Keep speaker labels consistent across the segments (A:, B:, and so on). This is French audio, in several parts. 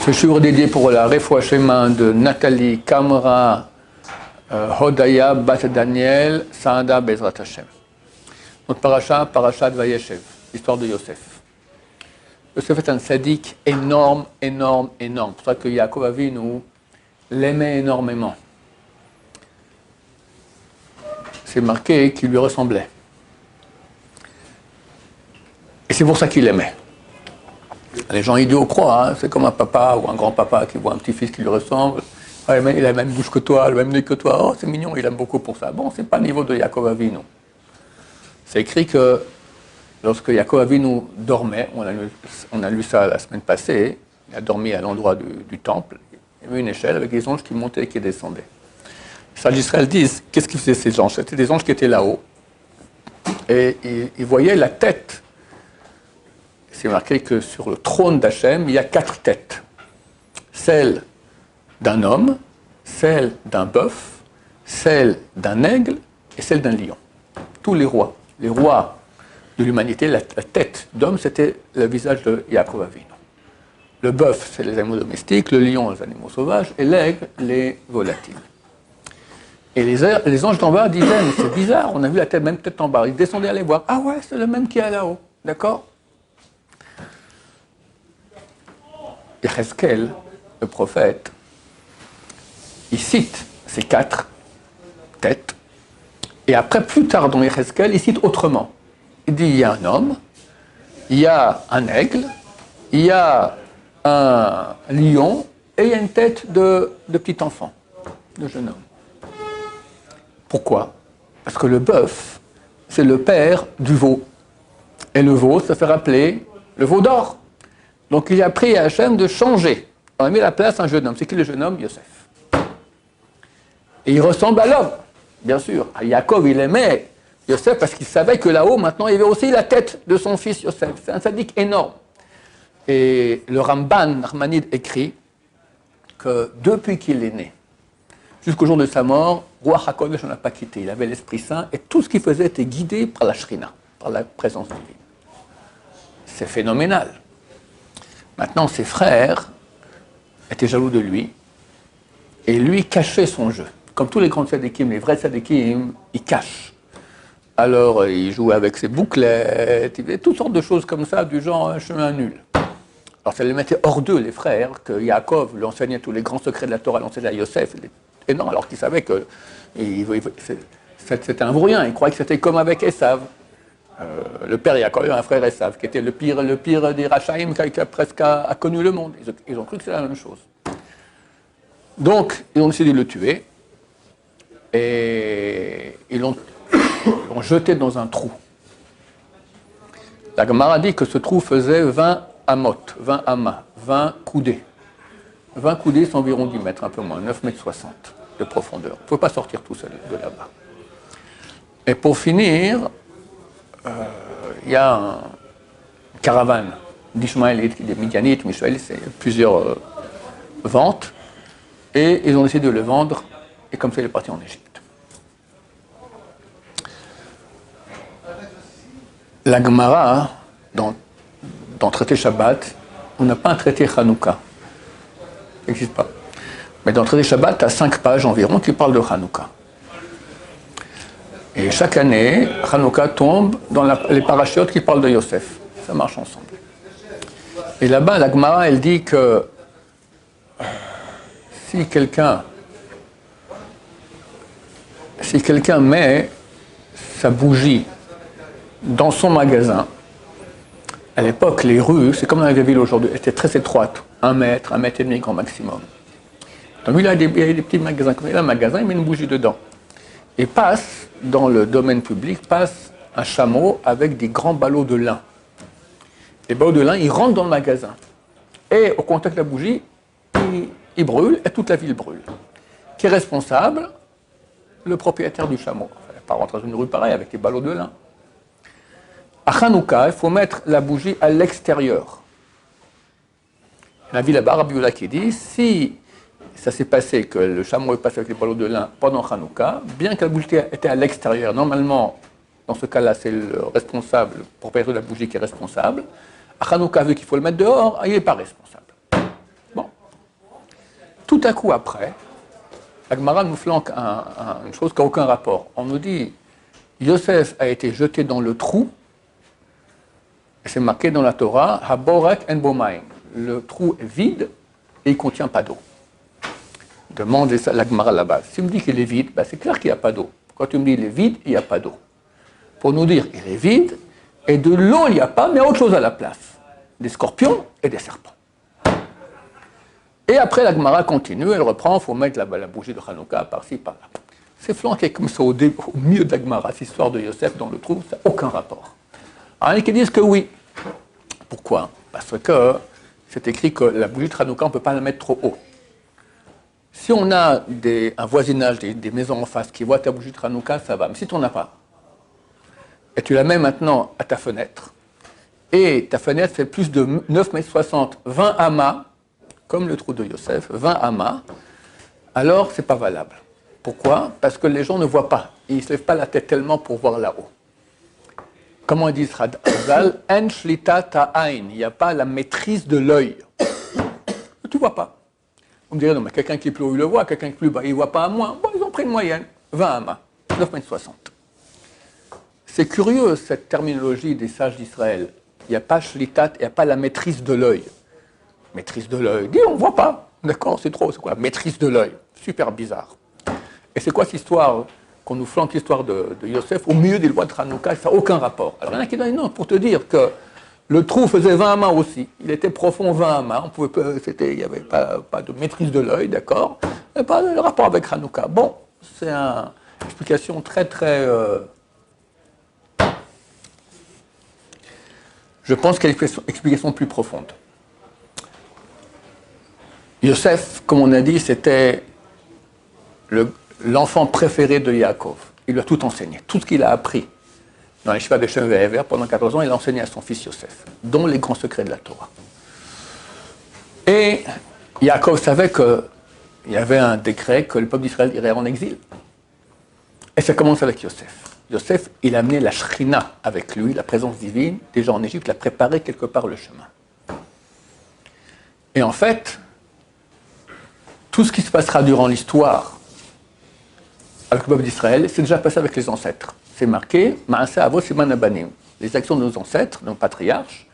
A: Ce jour dédié pour la Refoua Shema de Nathalie Kamra, Hodaya, Bat Daniel, Saada Bezrat Hashem. Notre parasha de Vayeshev, l'histoire de Yosef. Yosef est un sadique énorme. C'est pour ça que Yaakov Avinu l'aimait énormément. C'est marqué qu'il lui ressemblait. Et c'est pour ça qu'il l'aimait. Les gens idiots croient, c'est comme un papa ou un grand-papa qui voit un petit-fils qui lui ressemble. Ah, il a la même bouche que toi, le même nez que toi. Oh, c'est mignon, il aime beaucoup pour ça. Bon, c'est pas le niveau de Yaakov Avinu. C'est écrit que lorsque Yaakov Avinu dormait, on a lu ça la semaine passée, il a dormi à l'endroit du temple, il y avait une échelle avec des anges qui montaient et qui descendaient. Les sages d'Israël disent, qu'est-ce qu'ils faisaient ces anges? C'était des anges qui étaient là-haut, et ils voyaient la tête. C'est marqué que sur le trône d'Hachem, il y a 4 têtes. Celle d'un homme, celle d'un bœuf, celle d'un aigle et celle d'un lion. Tous les rois de l'humanité, la tête d'homme, c'était le visage de Yaakov Avinu. Le bœuf, c'est les animaux domestiques, le lion, les animaux sauvages, et l'aigle, les volatiles. Et les anges d'en bas disaient, mais c'est bizarre, on a vu la tête, même tête en bas. Ils descendaient aller voir. Ah ouais, c'est le même qui est là-haut. D'accord? Yechezkel, le prophète, il cite ces 4 têtes, et après, plus tard dans Yechezkel, il cite autrement. Il dit, il y a un homme, il y a un aigle, il y a un lion, et il y a une tête de petit enfant, de jeune homme. Pourquoi? Parce que le bœuf, c'est le père du veau. Et le veau, ça fait rappeler le veau d'or. Donc il a pris à Hachem de changer. On a mis à la place un jeune homme. C'est qui le jeune homme? Yosef. Et il ressemble à l'homme, bien sûr. À Yaakov, il aimait Yosef parce qu'il savait que là-haut, maintenant, il y avait aussi la tête de son fils Yosef. C'est un sadique énorme. Et le Ramban, Nachmanide, écrit que depuis qu'il est né, jusqu'au jour de sa mort, Roi HaKodesh n'en a pas quitté. Il avait l'Esprit Saint et tout ce qu'il faisait était guidé par la Shrina, par la présence divine. C'est phénoménal. Maintenant, ses frères étaient jaloux de lui et lui cachait son jeu. Comme tous les grands tzadikim, les vrais tzadikim, ils cachent. Alors, il jouait avec ses bouclettes, il faisait toutes sortes de choses comme ça, du genre un chemin nul. Alors, ça les mettait hors d'eux, les frères, que Yaakov lui enseignait tous les grands secrets de la Torah, l'enseignait à Yosef. Énorme, alors qu'il savait que c'était un vaurien, il croyait que c'était comme avec Esav. Le père Yaakov, un frère Esav, qui était le pire des Rachaïm qui a presque a connu le monde. Ils ont cru que c'était la même chose. Donc, ils ont décidé de le tuer et ils l'ont jeté dans un trou. La Gemara dit que ce trou faisait 20 amot, 20 amas, 20 coudées. 20 coudées, c'est environ 10 mètres, un peu moins, 9,60 mètres de profondeur. Il ne faut pas sortir tout seul de là-bas. Et pour finir, il y a une caravane d'Ishmaélites, des Midianites, Michel, c'est plusieurs ventes, et ils ont décidé de le vendre, et comme ça, il est parti en Égypte. La Gemara, dans le traité Shabbat, on n'a pas un traité Hanouka. Ça n'existe pas. Mais dans le traité Shabbat, tu as 5 pages environ qui parlent de Hanouka. Et chaque année, Hanouka tombe dans les parachutes qui parlent de Yosef. Ça marche ensemble. Et là-bas, la Gemara, elle dit que si quelqu'un met sa bougie dans son magasin, à l'époque, les rues, c'est comme dans les villes aujourd'hui, étaient très étroites, 1 mètre, 1,5 mètre grand maximum. Donc il y a des petits magasins, comme il y a un magasin, il met une bougie dedans. Et passe, dans le domaine public, passe un chameau avec des grands ballots de lin. Les ballots de lin, ils rentrent dans le magasin. Et au contact de la bougie, ils brûlent, et toute la ville brûle. Qui est responsable? Le propriétaire du chameau. Il ne va pas rentrer dans une rue pareille avec des ballots de lin. À Hanouka, il faut mettre la bougie à l'extérieur. La ville là-bas, Rabbi Yehuda qui dit, si ça s'est passé que le chameau est passé avec les ballots de lin pendant Hanouka, bien que la bougie était à l'extérieur, normalement, dans ce cas-là, c'est le responsable, le propriétaire de la bougie qui est responsable. À Hanouka, vu qu'il faut le mettre dehors, il n'est pas responsable. Bon, Tout à coup après, la Gemara nous flanque une chose qui n'a aucun rapport. On nous dit, Yosef a été jeté dans le trou, et c'est marqué dans la Torah, Haborek en bomaim. Le trou est vide et il ne contient pas d'eau. Demande la Gemara là-bas. Si tu me dis qu'il est vide, ben c'est clair qu'il n'y a pas d'eau. Quand tu me dis qu'il est vide, il n'y a pas d'eau. Pour nous dire qu'il est vide, et de l'eau il n'y a pas, mais autre chose à la place. Des scorpions et des serpents. Et après, la Gemara continue, elle reprend, il faut mettre la bougie de Hanouka par-ci, par-là. C'est flanqué comme ça au milieu de la Gemara, cette histoire de Yosef dans le trou, ça n'a aucun rapport. Alors, il y en a qui disent que oui. Pourquoi? Parce que c'est écrit que la bougie de Hanouka, on ne peut pas la mettre trop haut. Si on a un voisinage, des maisons en face qui voient ta bougie de Hanouka, ça va. Mais si tu n'en as pas, et tu la mets maintenant à ta fenêtre, et ta fenêtre fait plus de 9,60 m, 20 amas, comme le trou de Yosef, 20 amas, alors c'est pas valable. Pourquoi? Parce que les gens ne voient pas. Ils ne se lèvent pas la tête tellement pour voir là-haut. Comment ils disent Radal? En shlita ta'ain. Il n'y a pas la maîtrise de l'œil. Tu ne vois pas. Vous me direz, non, mais quelqu'un qui est plus haut, il le voit, quelqu'un qui est plus bas, il ne voit pas à moins. Bon, ils ont pris une moyenne, 20 amas, 9,60 m. C'est curieux, cette terminologie des sages d'Israël. Il n'y a pas shlitat, il n'y a pas la maîtrise de l'œil. Maîtrise de l'œil. Dis, on ne voit pas. D'accord, c'est trop, c'est quoi? Maîtrise de l'œil. Super bizarre. Et c'est quoi cette histoire qu'on nous flanque l'histoire de Yosef au milieu des lois de Hanouka? Ça n'a aucun rapport. Alors il y en a qui disent non, pour te dire que le trou faisait 20 amas aussi. Il était profond 20 amas. Il n'y avait pas de maîtrise de l'œil, d'accord? Mais pas de rapport avec Hanouka. Bon, c'est une explication très, très... Je pense qu'il y a une explication plus profonde. Yosef, comme on a dit, c'était l'enfant préféré de Yaakov. Il lui a tout enseigné. Tout ce qu'il a appris dans les Shiva Beshem Ve'ever pendant 14 ans, il a enseigné à son fils Yosef, dont les grands secrets de la Torah. Et Yaakov savait qu'il y avait un décret que le peuple d'Israël irait en exil. Et ça commence avec Yosef. Yosef, il a amené la Shrina avec lui, la présence divine, déjà en Égypte, il a préparé quelque part le chemin. Et en fait, tout ce qui se passera durant l'histoire avec le peuple d'Israël, c'est déjà passé avec les ancêtres. C'est marqué, Ma'aseh Avot Siman Abanim. Les actions de nos ancêtres, de nos patriarches,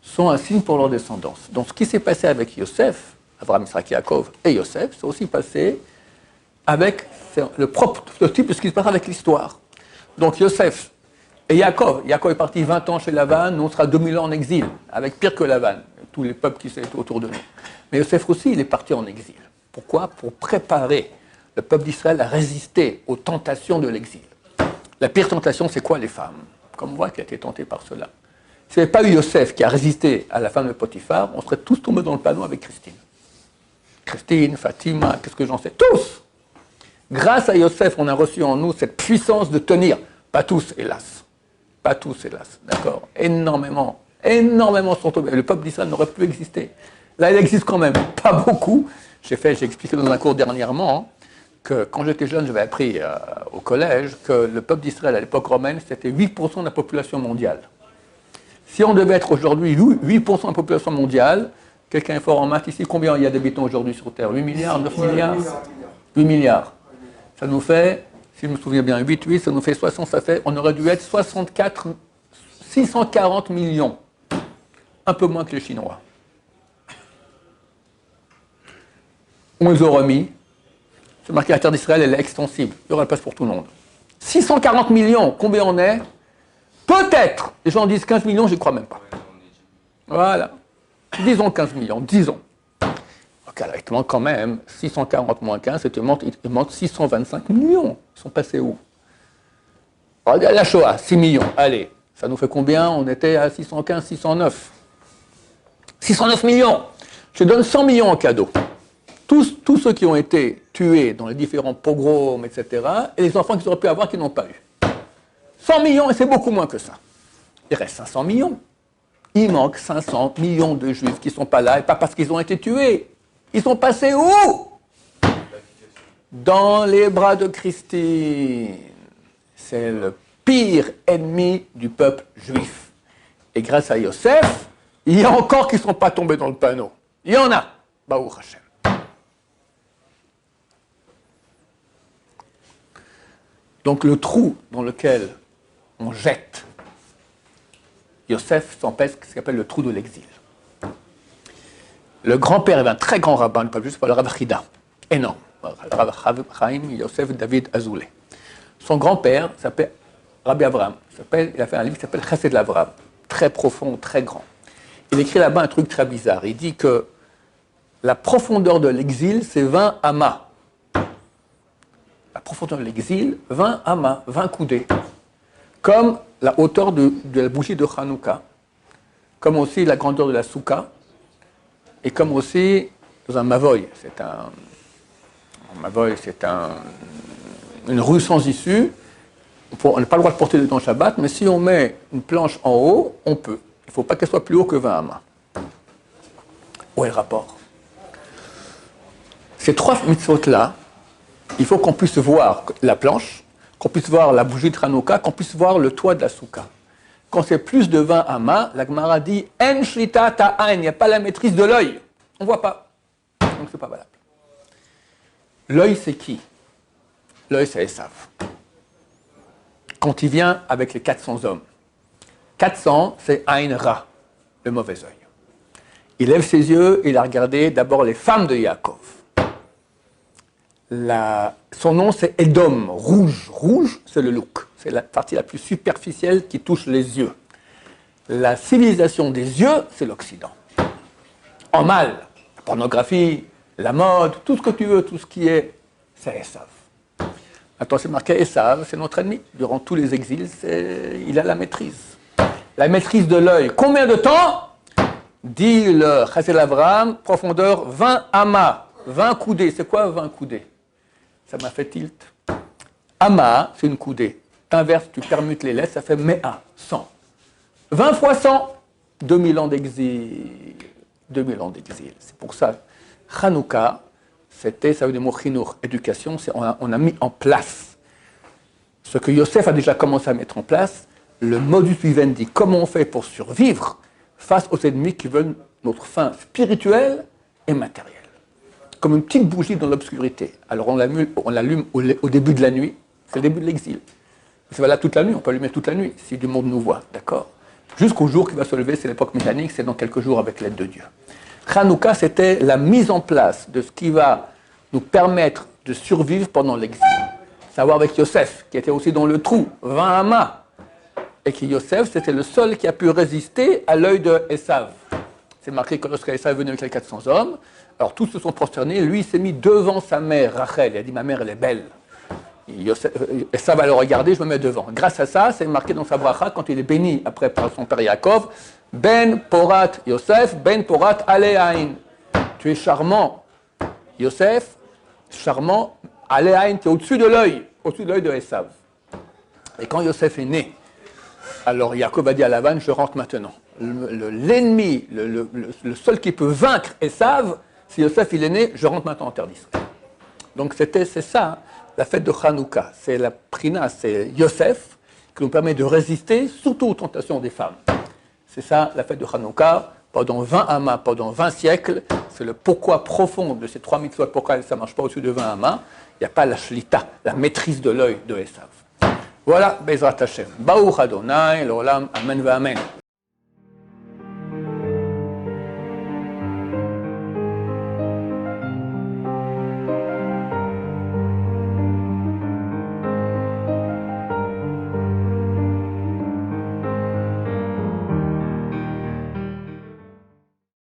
A: sont un signe pour leur descendance. Donc ce qui s'est passé avec Yosef, Abraham, Isaac, Yaakov et Yosef, c'est aussi passé avec le type de ce qui se passe avec l'histoire. Donc Yosef et Yaakov est parti 20 ans chez Lavan, nous on sera 2000 ans en exil, avec pire que Lavan, tous les peuples qui sont autour de nous. Mais Yosef aussi, il est parti en exil. Pourquoi? Pour préparer le peuple d'Israël à résister aux tentations de l'exil. La pire tentation, c'est quoi? Les femmes. Comme moi qui a été tenté par cela. S'il n'y avait pas eu Yosef qui a résisté à la femme de Potiphar, on serait tous tombés dans le panneau avec Christine. Christine, Fatima, qu'est-ce que j'en sais? Tous! Grâce à Yosef, on a reçu en nous cette puissance de tenir. Pas tous, hélas. Pas tous, hélas. D'accord? Énormément sont tombés. Le peuple d'Israël n'aurait plus existé. Là, il existe quand même. Pas beaucoup. J'ai expliqué dans un cours dernièrement que quand j'étais jeune, j'avais appris au collège que le peuple d'Israël à l'époque romaine, c'était 8% de la population mondiale. Si on devait être aujourd'hui 8% de la population mondiale, quelqu'un est fort en maths ici, combien il y a d'habitants aujourd'hui sur Terre? 8 milliards, 9 milliards 8 milliards. Ça nous fait, si je me souviens bien, 8, ça nous fait 60, ça fait, on aurait dû être 640 millions. Un peu moins que les Chinois. On les aurait mis. C'est marqué la terre d'Israël, elle est extensible. Il y aura la place pour tout le monde. 640 millions, combien on est? Peut-être. Les gens disent 15 millions, je n'y crois même pas. Voilà. Disons 15 millions, disons. Ok, alors il te manque quand même 640 moins 15, il te manque 625 millions. Ils sont passés où? Regarde la Shoah, 6 millions. Allez, ça nous fait combien? On était à 615, 609. 609 millions. Je te donne 100 millions en cadeau. Tous ceux qui ont été tués dans les différents pogroms, etc., et les enfants qu'ils auraient pu avoir qui n'ont pas eu. 100 millions, et c'est beaucoup moins que ça. Il reste 500 millions. Il manque 500 millions de juifs qui ne sont pas là, et pas parce qu'ils ont été tués. Ils sont passés où? Dans les bras de Christine. C'est le pire ennemi du peuple juif. Et grâce à Yosef, il y a encore qui ne sont pas tombés dans le panneau. Il y en a. Baruch Hashem. Donc le trou dans lequel on jette Yosef s'appelle ce qu'on appelle le trou de l'exil. Le grand-père est un très grand rabbin, pas juste, le Rav Chida, énorme. Le Rav Chaim Yosef David Azoulay. Son grand-père s'appelle Rabbi Avraham. Il a fait un livre qui s'appelle Chesed l'Avraham, très profond, très grand. Il écrit là-bas un truc très bizarre. Il dit que la profondeur de l'exil, c'est 20 amas. La profondeur de l'exil, 20 amas, 20 coudées. Comme la hauteur de la bougie de Hanouka, comme aussi la grandeur de la souka, et comme aussi dans un mavoy. C'est une rue sans issue. On n'a pas le droit de porter dedans Shabbat, mais si on met une planche en haut, on peut. Il ne faut pas qu'elle soit plus haut que 20 amas. Où est le rapport? Ces trois mitzvot-là, il faut qu'on puisse voir la planche, qu'on puisse voir la bougie de Hanouka, qu'on puisse voir le toit de la souka. Quand c'est plus de 20 amas, la Gemara dit « En shlita ta'ain », il n'y a pas la maîtrise de l'œil. On ne voit pas. Donc ce n'est pas valable. L'œil, c'est qui? L'œil, c'est Esav. Quand il vient avec les 400 hommes. 400, c'est Ain Ra, le mauvais œil. Il lève ses yeux et il a regardé d'abord les femmes de Yaakov. Son nom, c'est Edom, rouge. Rouge, c'est le look. C'est la partie la plus superficielle qui touche les yeux. La civilisation des yeux, c'est l'Occident. En mal, la pornographie, la mode, tout ce que tu veux, tout ce qui est, c'est Esav. Attends, c'est marqué Esav, c'est notre ennemi. Durant tous les exils, il a la maîtrise. La maîtrise de l'œil. Combien de temps? Dit le Chesed Avraham, profondeur 20 amas, 20 coudées. C'est quoi 20 coudées? Ça m'a fait tilt. Ama, c'est une coudée. T'inverses, tu permutes les lettres, ça fait Mea, 100. 20 fois 100, 2000 ans d'exil. 2000 ans d'exil. C'est pour ça, Hanouka, ça veut dire mot chinour, éducation, on a mis en place ce que Yosef a déjà commencé à mettre en place, le modus vivendi, comment on fait pour survivre face aux ennemis qui veulent notre fin spirituelle et matérielle. Comme une petite bougie dans l'obscurité. Alors on l'allume au début de la nuit, c'est le début de l'exil. C'est valable toute la nuit, on peut allumer toute la nuit si du monde nous voit, d'accord? Jusqu'au jour qui va se lever, c'est l'époque mécanique, c'est dans quelques jours avec l'aide de Dieu. Hanouka, c'était la mise en place de ce qui va nous permettre de survivre pendant l'exil. Savoir avec Yosef, qui était aussi dans le trou, 20 amas, et que Yosef, c'était le seul qui a pu résister à l'œil de Esav. C'est marqué que lorsque Esav est venu avec les 400 hommes, alors tous se sont prosternés, lui il s'est mis devant sa mère, Rachel, il a dit « ma mère elle est belle ». Esav va le regarder, je me mets devant. Grâce à ça, c'est marqué dans sa bracha, quand il est béni après par son père Yaakov, « Ben Porat Yosef, Ben Porat Alehaïn ». Tu es charmant, Yosef, charmant, Alehaïn, tu es au-dessus de l'œil de Esav. Et quand Yosef est né, alors Yaakov a dit à Lavan, je rentre maintenant. L'ennemi, le seul qui peut vaincre Esav, si Yosef il est né, je rentre maintenant en terre d'Israël. Donc c'est ça, la fête de Hanouka. C'est la prina, c'est Yosef qui nous permet de résister surtout aux tentations des femmes. C'est ça la fête de Hanouka. Pendant 20 amas, pendant 20 siècles, c'est le pourquoi profond de ces trois mitzvot, pourquoi ça ne marche pas au-dessus de 20 amas. Il n'y a pas la shlita, la maîtrise de l'œil de Esav. Voilà, Bezrat Hashem. Baruch Adonai, l'olam, amen va amen.